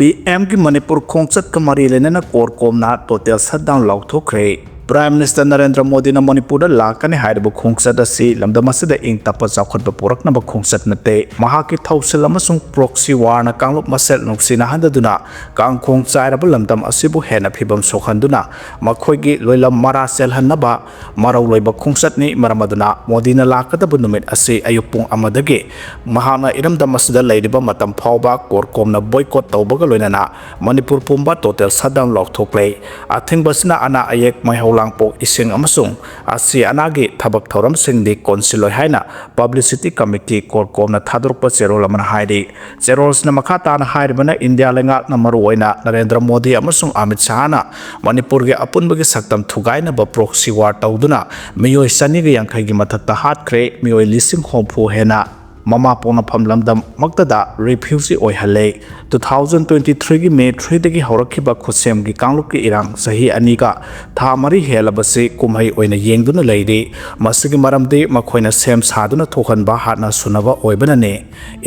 PM की मणिपुर खोंगचत का मरी लेना कोर कोमना टोटल शटडाउन लाउथोख्रे Prime Minister Narendra Modi na Manipur lakani hairbu khongchat asi lamdamasida ing tapa chawkhatba poraknaba khongchat nate mahaki thausil amasung proxy war na kanglop masel nuksina handaduna kang khongchairaba lamdam asibu hena phibam sokhanduna makhoigi loilam mara selhannaba marau loiba khongchatni maramaduna Modi na lakadabu numit asi ayupung amadagi mahana iramdam asida leiriba matam phawba korkomna boycott tawbaga loinana Manipur pumba total shutdown laukthokle athingbasina ana ayek maihau langpok ising amasung asi anagi thabak thoram singdi konsiloi haina publicity committee korkom na thadurpa cherol amana haidi cherols na makhata na hairibana India lenga na maruoina Narendra Modi amasung Amit Shah na Manipur ge apunbagi saktam thugaina ba proxy war tawduna miyoi sani ge yankhai gi mathakta hatkre miyoi lising khompu hena Mama pona phamlamdam maktada refugee oihale 2023 gi May 3 dagi horakhiba khusem gi kanglup ki irang sahi ani ka tha mari helabase kumhai oina yengduna leiri masigi maramde makhoina sem saduna thokhanba hatna sunaba oibana ne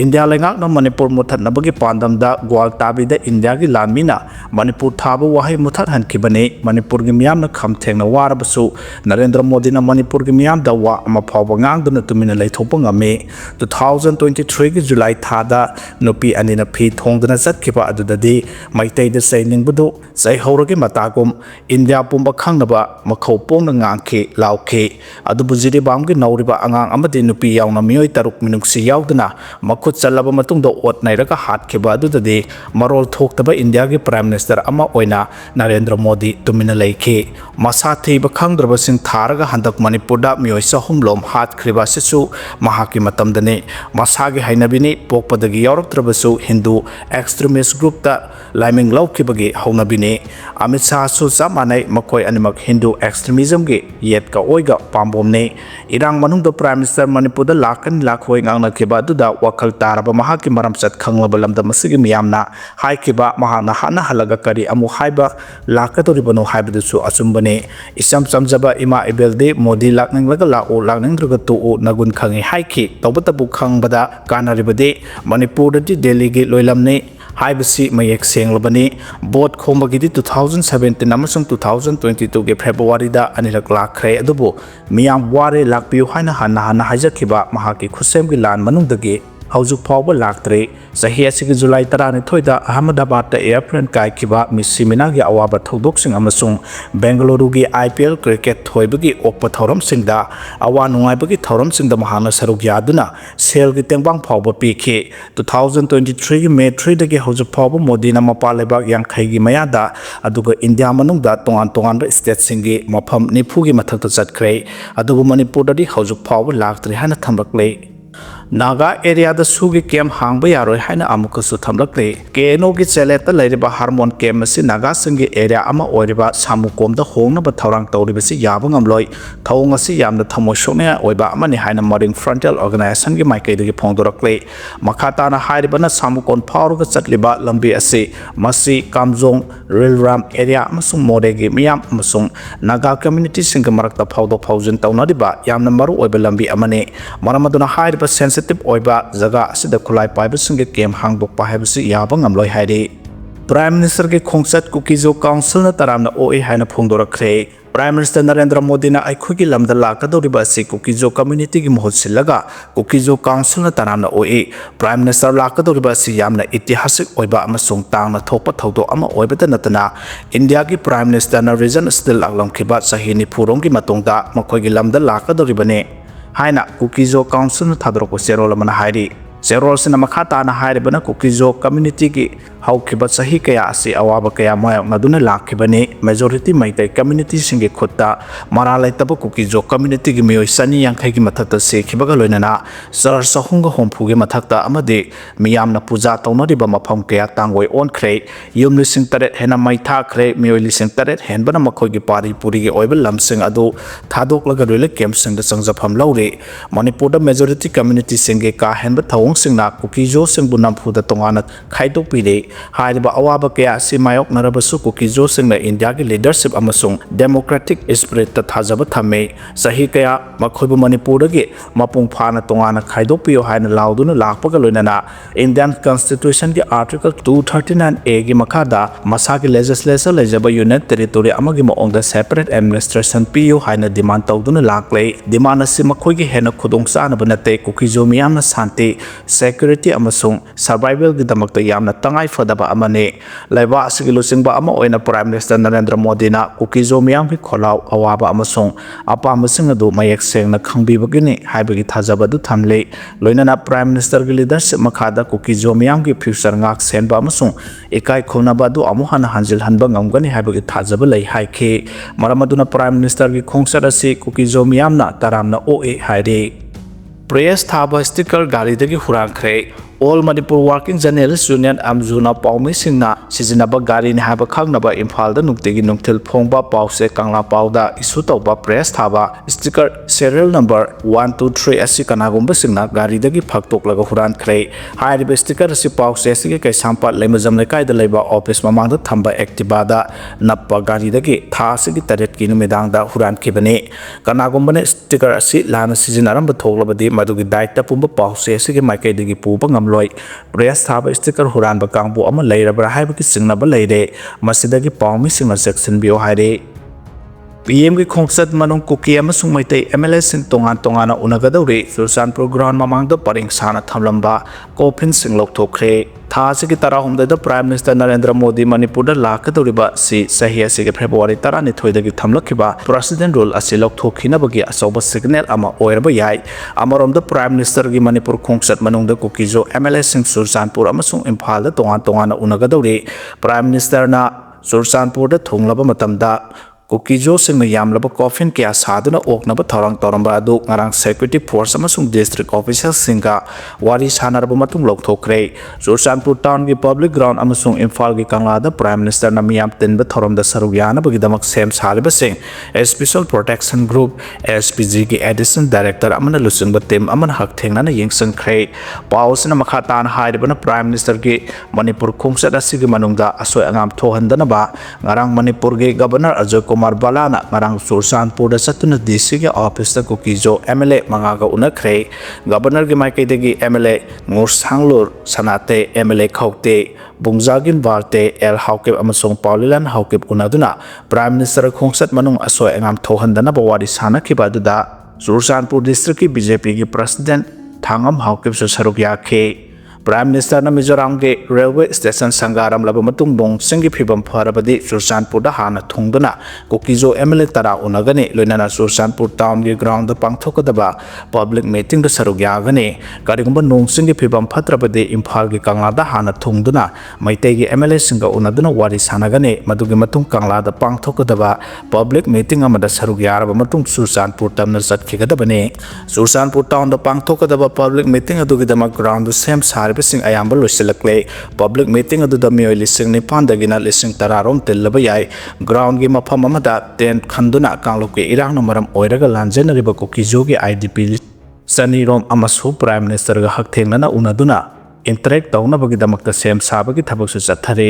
India lengak na Manipur muthat nabagi pandam da gwal tabi da India gi lamina Manipur thabu wahai muthat hankibane Manipur gi miyam na khamthengna warabasu Narendra Modi na Manipur gi miyam da wa ama phawba ngangduna tumina leithopa ngame 2023 की जुलाई थादा नुपी अनिना फी थोंदना चटखिबा अदुददी Meitei the सैनिंगबुदु सैहौरगे मतागुम India पुंबा खंगनबा मखौ पोंगना ngangखे लाउखे अदुबु जिरिबामगे नौरिबा अंगांग अमदि नुपी यावना मियोय तरुक मिनुक्सि यावदना मखुत चलबा मतुंग द ओट नाइरगा हातखिबा अदुददी मरोल थोक्तबा इंडिया गे प्राइम मिनिस्टर अमा ओइना नरेंद्र मोदी तुमिना लैखे मसा थैबा खंगद्रबसिंग थारगा हंदक मणिपुरदा मियोय सहुमलोम हातखिबा Sissu महाकि मतमदने Masagi hainabini pokpadagi yauraptrabasu Hindu extremist group ta laiming laukibagi haunabini Amit Shah su samanai makoi animak Hindu extremism ge yet ka oiga pambomne irang manungda Prime Minister Manipur da lakan lakhoi ngangna khiba duda wakal taraba mahaki maramchat khanglaba lamda masigi miyamna haikiba mahana hana halaga kari amu haiba lakatoribano haibadusu asumbane isam samjaba ima ibelde Modi lakning laga lao lakning druga tu nagun khangi haiki tawbatabu bada kanaribade Manipur di Delhi ge loilamne haibasi mayek senglabani bot khombagi 2017 amasung 2022 ge February da anirak lakhre adubu miyam ware lakpiu haina hana haijakhiba mahaki khusem gi lan manungdagi haujuk phawba laktre sahi asigi July 13 da Ahmedabad da airplane kaikhiba misimina gi awaba thodok sing amasung Bengaluru gi IPL cricket thoibagi okpa thoram singda awa nungai bagi thoram singda mahana saruk yaduna sel gi tengbang phawba pikhe 2023 gi May 3 da gi haujuk phawba Modi na mapalebak yankhai gi mayada aduga India manung da tongan state singi mafam nifu gi mathak ta chatkre adubu Manipur da di haujuk phawba laktre hana thambakle Naga area da Kuki Camp hangba yaroi haina amukasu thamlakle KNO gi cheleta leiriba harmon camp asi Naga singi area ama oiriba samukom da hongna ba thaurang tawriba si yaba ngamloi thawng asi yamna thamoi sokne oiba amani haina Marine Frontier Organization gi maikai gi phongdorakle makhata na hairiba na samukon phawruga chatliba lambi asi masi Kamjong Rilram area amasung Mode gi miyam amasung Naga community singa marakta phawdo phawjin tawnariba yamna maru oiba lambi amane maramaduna hairiba sensitive oiba jaga asida khulai paiba singe kem hangdok pa haibasi yaba ngamloi hairi Prime Minister ge khongchat Kuki Council na taramna OA haina phongdorakre Prime Minister Narendra Modi na aikhugi lamda lakadoriba si Kuki community gi mohot silaga Kuki Council na taramna OA Prime Minister lakadoriba si yamna itihasik oiba amasung tangna thokpa thawdo ama oibata natana India gi Prime Minister na region still aglam khiba sahini phurong gi matungda makhoi gi lamda lakadoribane haina Kuki Council na thadroko serol mana hairi serol sina makhata na hairibana Kuki community gi haukiba sahi kaya asi awaba kaya mayang maduna lakhibani majority maitai community singe khutta maralai taba Kuki community gi miyoi sani yankhai gi mathakta se khibaga loinana sar sahunga hompu gi mathakta amade miyamna puja tawnariba mafam kaya tangoi onkhre yum lising taret hena maitha khre miyoi lising taret henbana makhoi gi pari puri gi oibal lamsing adu thadok laga roile camp sing da changjafam laure Manipur da majority community singe ka henba thawong singna Kuki sing bunam phu da tongana khaidok pide हाइरिबा अवाबा कया असि मायोकनरबसु कुकीजोसिंगना India की leadership अमसुंग democratic spirit थाजब थमे सही कया मखोइबु मणिपुरदगी मपुंग फाना तोंगाना खाइदोपियो हाइना लाउदुना लाकपगा लोइनाना इंडियन कॉन्स्टिट्यूशन की आर्टिकल 239A की मखादा मसा की लेजिस्लेचर लेजब यूनियन टेरिटोरी अमगी मओंगदा सेपरेट एडमिनिस्ट्रेशन पियो हाइना डिमांड तौदुना लाकले डिमांड असि मखोइगी हेना खुदोंग चानब नते कुकीजो मियामना शांति सेक्यूरिटी अमसुंग सर्वाइवल की दमकता यामना तंगाई फदबा अमने लेबा असि लुसिंगबा अमा ओइना प्राइम मिनिस्टर नरेंद्र मोदी ना कुकीजो मियाम की खोलाव अवाबा अमसुंग अपामसिंग अदु मयेक सेंगना खंगबिबगिनि हाइबगी थाजब अदु थमले लोइनाना प्राइम मिनिस्टर की लीडरशिप मखादा कुकीजो मियाम की future ngak senba amasung ekai khonaba du amu hana hanjil hanba ngamgani haibagi thajaba lei haike maramaduna prime minister gi khongsat asi kukizo miyamna taramna oe haire press thaba sticker gari dagi hurangkhre All Manipur Working Journalists Union Amjuna Paumi Singna Sizinaba Gari ni haba khangnaba Imphal da nuktigi nungthil phongba pause kangla pauda issue tawba press thaba sticker serial number 123 asi kanagumba singna gari dagi phaktok laga huran khre hairiba sticker asi pause asi kai sampa lemajam lekai da leiba office mamang da thamba activa da nappa gari dagi tha asi gi taret ki numidang da huran khibane kanagumba ne sticker asi lana sizinaram ba thoglabadi madugi daita pumba pause asi gi maikai dagi puba ngam loi press thaba sticker huran ba kangbu ama leirabra haiba ki singnaba leire masidagi paumi singna section bio haire PM की खोंगसत मनों cookie अमसुंग Meitei MLA सिंग तोंगान तोंगाना उनगदौरे सुरसानपुर ground ममांगदा purring साना थमलंबा coffin सिंग लौथोखरे थासे की तराहुमदा prime minister Narendra Modi Manipur लाकदौरिबा सि सही असि के February 12 दगी थमलखिबा president rule असि लौथोखिनबगी असौबा signal अमा ओयरबा याय अमरोमदा prime minister की मणिपुर खोंगसत मनोंदा कुकीजो MLA सिंग सुरसानपुर अमसुंग इम्फाल तोंगान तोंगाना उनगदौरे प्राइम मिनिस्टर ना सुरसानपुर थोंगलबा मतमदा कुकीजो सिंह यामलब कॉफिन क्या साधना ओकनब थौरंग तौरंबा अदु ngarang security force amasung district officials singa wari sanarba matung lokthokre Sursanpur town gi public ground amasung Imphal gi kanglada prime minister na miyam tinba thoromda sarugyan bagi damak sem sariba sing special protection group SPG gi addition director amana lusungba team amana hak thengna na yengsang khre pausna makha tan hairibana prime minister gi Manipur khongsat asigi manungda asoi angam thohandana ba ngarang Manipur gi governor Ajay Kumar Balana ngarang Sursanpur da satuna DC के office तक Kuki-Zo MLA मंगागा उनखरे governor के माइके देगी MLA ngursanglur sanate MLA khawte bungjagin barte el hawkep amasong paulilan hawkep unaduna prime minister khongsat manung asoi angam thohandana bawari sana khiba duda Sursanpur district की BJP की president thangam hawkep so saruk yakhe Prime Minister na Mizoram ke railway station sangaram laba matung bong singi phibam pharabadi Sursanpur da hana thungduna kukizo MLA tara unagani loinana Sursanpur town ge ground da pangthokadaba public meeting da sarugyagani karigumba nong singi phibam phatrabadi Imphal ge kangla da hana thungduna maitei ge MLA singa unaduna wari sanagani madugi matung kangla da pangthokadaba public meeting amada sarugyaraba matung Sursanpur tamna satkigadabani Sursanpur town da pangthokadaba public meeting adugi dama ground da same Sing ayamba loisilakle public meeting adu da mioi lising nipan dagina lising tararom tillaba yai ground gi mafam amada tent khanduna kangloke irang na maram oiraga lanjenariba kukijo gi IDP sanirom amasu prime minister ga hak thengnana unaduna interact tawna bagi damakta sem sabagi thabak su chathare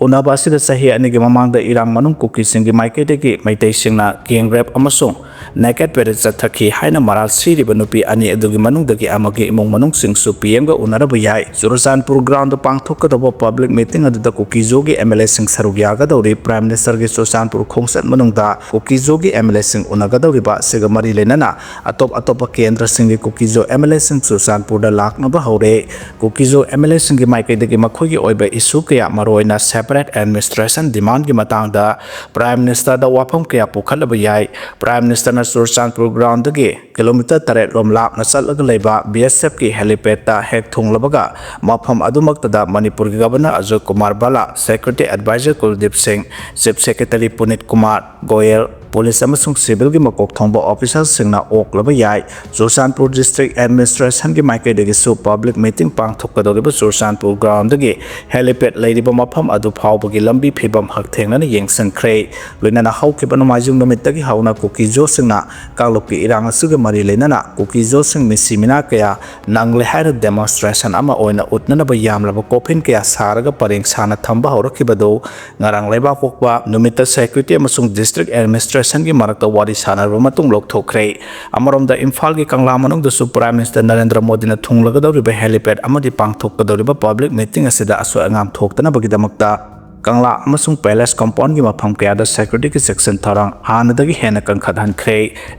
unabasi da sahi ani gi mamang da irang manung kuki sing gi maike de gi maitai singna king rap amasung naked pere chathaki haina maral siri banupi ani adugi manung dagi amagi imong manung sing su PM ga unaraba yai Sursanpur ground da pangthok ka public meeting adu da kukijo gi MLA sing sarugya ga dawri prime minister gi Sursanpur khongsat manung da kukijo gi MLA sing unaga dawri ba sega mari lenana atop kendra sing gi kukijo MLA sing Sursanpur da lakna ba hore kukijo MLA sing gi maike dagi makhoi gi oiba issue kya maroina separate administration demand gi matang da prime minister da wapam kya pukhalaba yai prime minister na Sursanpur ground dagi kilometer 3 rom lap na salaga leiba BSF ki helipad ta hek thunglabaga mafam adumakta da Manipur gi governor Ajay Kumar Bala secretary advisor Kuldeep Singh chief secretary Punit Kumar Goyal police amasung civil gi makok thongba officials singna oklaba yai Churachandpur district administration gi maike degi su public meeting pangthokadoriba Churachandpur ground degi helipad leidiba mafam adu phawbagi lambi phibam hakthengna yengsankhre loinana haukiba nomajung nomitagi hauna Kuki singna kangloki irang asuga mari lenana Kuki sing misimina kaya nangle hair demonstration ama oina utnana ba yamlaba kopin kaya saraga pareng sana thamba horakibado ngarang leba kokba numita security amasung district administration gi marakta wari sana matung lokthokre amaromda Imphal gi kangla manung dasu Prime Minister Narendra Modi na thunglagadoriba helipad amadi pangthokadoriba public meeting asida aso angam thoktana bagidamakta Kangla amasung palace compound gi mafam kayada security ki section tharang hanadagi hena kangkhathankhre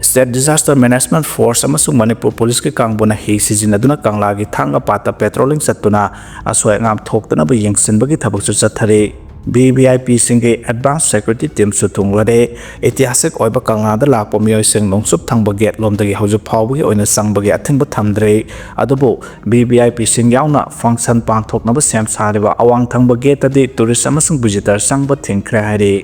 state disaster management force amasung Manipur police ki kangbona hi sijinaduna kangla gi thanga pata patrolling satuna aso angam thoktana ba yengsinbagi thabak chu chathare BVIP singe advanced security team sutunglade itihasak oiba kangada lakpo miyoi sing nongsup thangba gate lomdagi hauju phawbagi oina sangbagi athingba thamdre adubo BVIP sing yauna function pangthoknaba sem sariba awang thangba gate adi tourist amasung visitor sangba thingre haire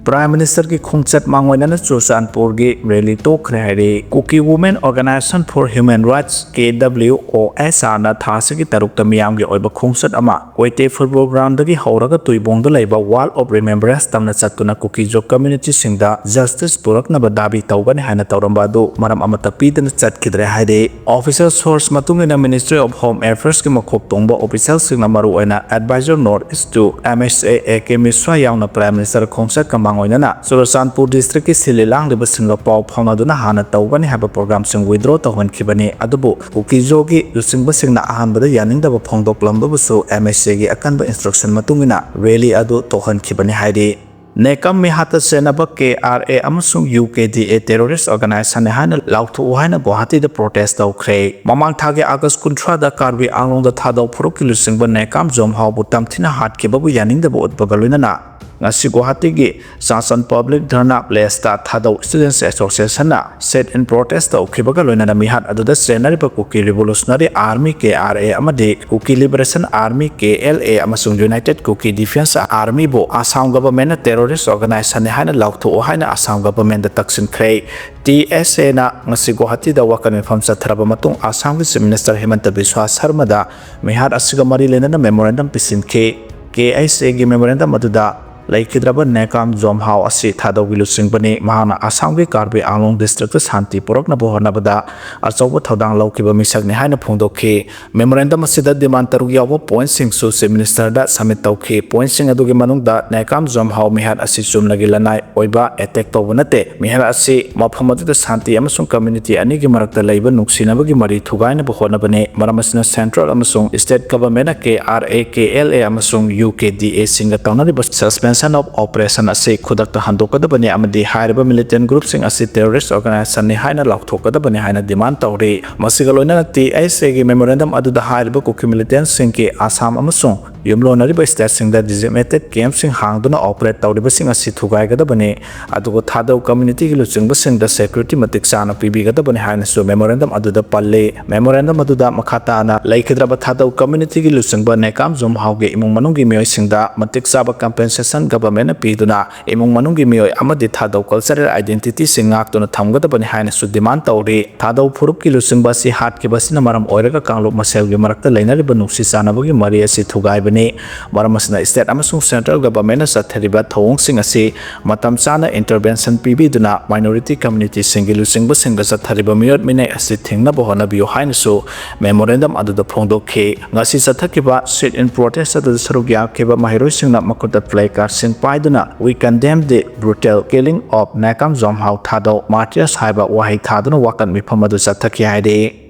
Prime Minister ki khongchat mangoinana Churachandpur gi rally tokre haire Kuki Women Organization for Human Rights KWOSR na thasagi tarukta miyam gi oiba khongchat ama Koite football ground dagi hauraga tuibongda leiba wall of remembrance tamna chatuna Kuki jo community singda justice purakna ba dabi tawbani haina tawramba du maram amata pidana chatkidre haire official source matungina Ministry of Home Affairs ki makhop tongba official singna maru oina advisor north east to MSA AK Miswa yauna Prime Minister khongchat kama Churachandpur district ki sililang liba singa paw phawnaduna hana tawbani haba program sing withdraw tawhankibani adubu Kuki jogi lusingba singna ahanbada yaningdaba phongdoklambabu su MSA gi akanba instruction matungina rally adu tawhankibani hairi Nekam mihata senaba KRA amasung UKDA terrorist organization hana lauthu haina Guwahati da protest tawkhre mamang thage August 13 da Karbi Anglong da Thadou phuruk ki lusingba Nekam jomhau bu tamthina hatkibabu yaningdaba utbagaluinana ngasi Guwahati gi Sasan Public Dharna Place ta Thadou Students Association na set in protest tawkhibaga loinana mihat aduda senari ba Kuki Revolutionary Army KRA amadi Kuki Liberation Army KLA amasung United Kuki Defense Army bo Assam government na terrorist organization haina lauthu haina Assam government da taksin khre TSA na ngasi Guwahati da wakan mifam sathraba matung Assam Chief Minister Himanta Biswa Sharma da mihat asiga mari lenana memorandum pisinke KSA gi memorandum aduda Laikidraba Nekam Jomhau asi Thadou gilusingbani mahana Assam gi Karbi Anglong district Shanti Purokna bohonabada achauba thodang laukiba misakni haina phongdokhi memorandum asida demand taruk yawa point sing su Chief Minister da submit tawkhi point sing adugi manungda Nekam Jomhau mihat asi chumlagi lanai oiba attack tawbunate mihat asi maphamadu da Shanti amasung community ani gi marakta leiba nuksinabagi mari thugaina bohonabane maramasina central amasung state government KRA KLA amasung UKDA singa tawnari suspension of operation ase khudakta handokadabani amadi hairiba militant group sing ase terrorist organization ni haina laukthokadabani haina demand tawri masigaloina TSA gi memorandum aduda hairiba Kuki militant sing ki Assam amasung yumlonariba state sing da designated camp sing hangduna operate tawriba sing ase thugaigadabani adugo Thadou community gi luchingba sing da security matik chana pibigadabani haina su memorandum aduda palle memorandum aduda makhata na laikhidraba Thadou community gi luchingba Nekam Jomhau ge imung manung gi miyoi sing da matik chaba compensation government piduna imung manung gi miyoi amadi Thadou cultural identity sing ngaktuna thamgadabani haina su demand tawri Thadou phuruk ki lusingba si hat ki basina maram oiraga kanglop masel gi marakta leinariba nuksi sanabagi mari asi thugaibani maramasna state amasung central government na sathariba thawong sing asi matam chana intervention pibiduna minority community sing gi lusingba sing ga sathariba miyot minai asi thingna bohona biyo haina su memorandum aduda phongdokhi ngasi sathakiba sit in protest adu saruk yakhiba mahiroi singna makuta flag sing paiduna we condemn the brutal killing of Nekam Jomhau Thadou martyrs haiba wahai thaduna wakan mifam adu sathaki haide